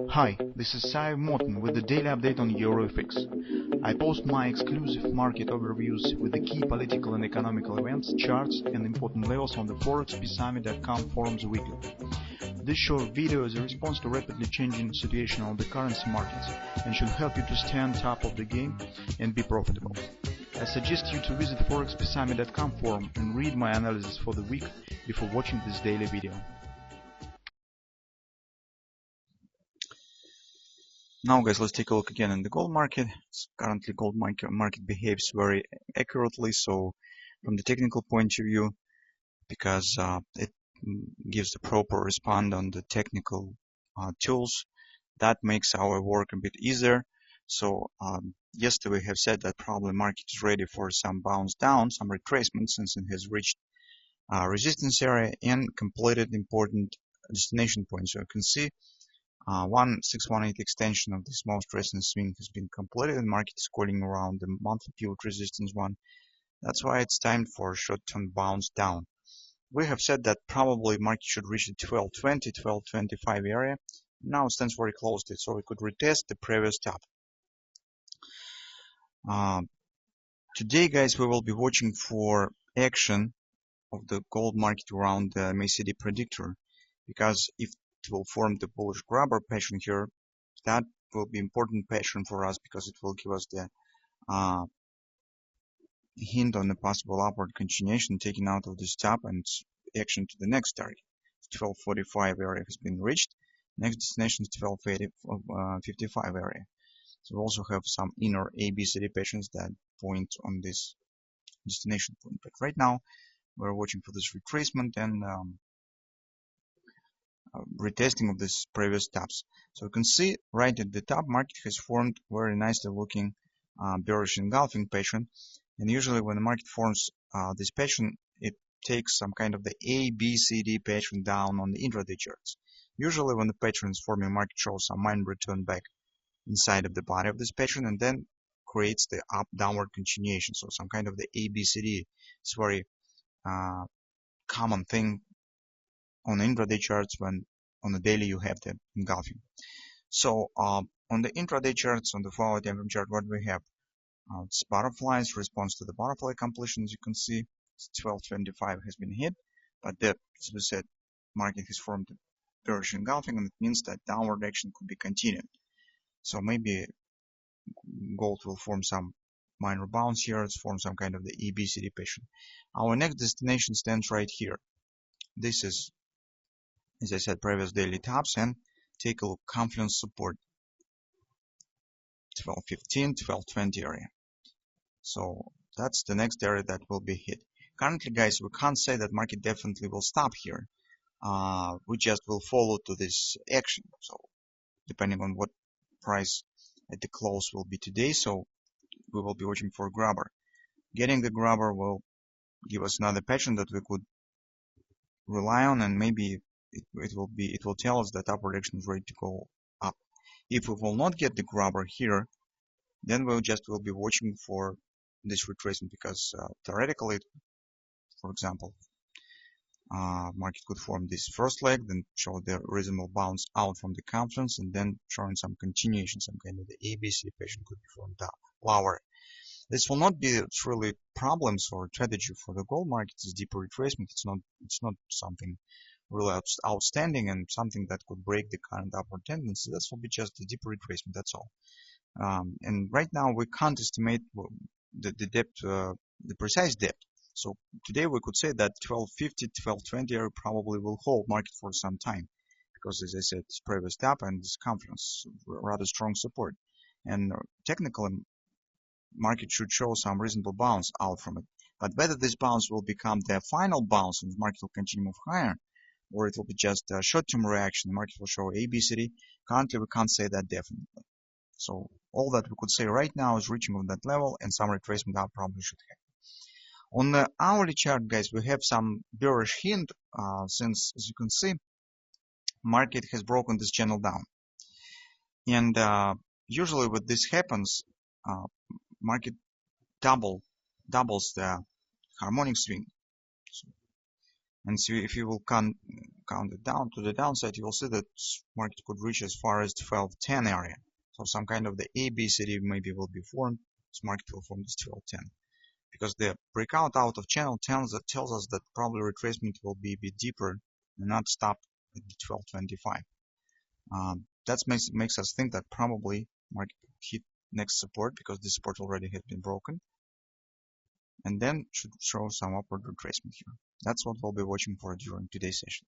Hi, this is Sive Morten with the daily update on EuroFX. I post my exclusive market overviews with the key political and economical events, charts and important levels on the ForexPeaceArmy.com forums weekly. This short video is a response to rapidly changing situation on the currency markets and should help you to stay on top of the game and be profitable. I suggest you to visit ForexPeaceArmy.com forum and read my analysis for the week before watching this daily video. Now guys, let's take a look again in the gold market. Currently gold market behaves very accurately, so from the technical point of view, because it gives the proper response on the technical tools, that makes our work a bit easier. So yesterday we have said that probably market is ready for some bounce down, some retracement, since it has reached resistance area and completed important destination point. So you can see 1618 extension of this most recent swing has been completed and market is calling around the monthly pivot resistance one. That's why it's time for a short-term bounce down. We have said that probably market should reach the 1220, 1225 area. Now it stands very close to it, so we could retest the previous top. Today, guys, we will be watching for action of the gold market around the MACD predictor, because if it will form the bullish grabber pattern here, that will be important pattern for us because it will give us the hint on the possible upward continuation taken out of this top and action to the next target. 1245 area has been reached. Next destination is 1255 area. So we also have some inner ABCD patterns that point on this destination point. But right now we're watching for this retracement and retesting of this previous tops. So you can see right at the top, market has formed very nicely looking bearish engulfing pattern. And usually when the market forms this pattern, it takes some kind of the A, B, C, D pattern down on the intraday charts. Usually when the pattern is forming, market shows some minor return back inside of the body of this pattern and then creates the up downward continuation. So some kind of the A, B, C, D is very common thing on intraday charts when on the daily you have the engulfing. So on the intraday charts, on the 4-hour time frame chart, what we have? It's butterflies, response to the butterfly completion. As you can see, 1225 has been hit, but that, as we said, market has formed a bearish engulfing, and it means that downward action could be continued. So maybe gold will form some minor bounce here, it's form some kind of the EBCD pattern. Our next destination stands right here. This is, as I said, previous daily tops, and take a look, confluence support 1215, 1220 area. So that's the next area that will be hit. Currently, guys, we can't say that market definitely will stop here. We just will follow to this action. So depending on what price at the close will be today, so we will be watching for a grabber. Getting the grabber will give us another pattern that we could rely on, and maybe it will tell us that upward action is ready to go up. If we will not get the grabber here, then we'll be watching for this retracement, because theoretically, for example, market could form this first leg, then show the reasonable bounce out from the confluence, and then showing some continuation, some kind of the ABC pattern could be formed lower. This will not be really problems or strategy for the gold market. It's deeper retracement. It's not something really outstanding and something that could break the current upward tendency. This will be just a deeper retracement. That's all. And right now we can't estimate the depth, the precise depth. So today we could say that 1250, 1220 area probably will hold market for some time, because as I said, it's previous top and this confluence, rather strong support. And technically, market should show some reasonable bounce out from it. But whether this bounce will become the final bounce and the market will continue to move higher, or it will be just a short-term reaction, the market will show ABCD, currently we can't say that definitely. So all that we could say right now is reaching on that level, and some retracement out probably should happen. On the hourly chart, guys, we have some bearish hint, since, as you can see, market has broken this channel down. And usually when this happens, market doubles the harmonic swing. So And so if you will count it down to the downside, you will see that market could reach as far as 1210 area. So some kind of the ABCD maybe will be formed. This market will form this 1210 because the breakout out of channel tells us that probably retracement will be a bit deeper and not stop at the 1225. That makes us think that probably market hit next support because this support already had been broken, and then should show some upward retracement here. That's what we'll be watching for during today's session.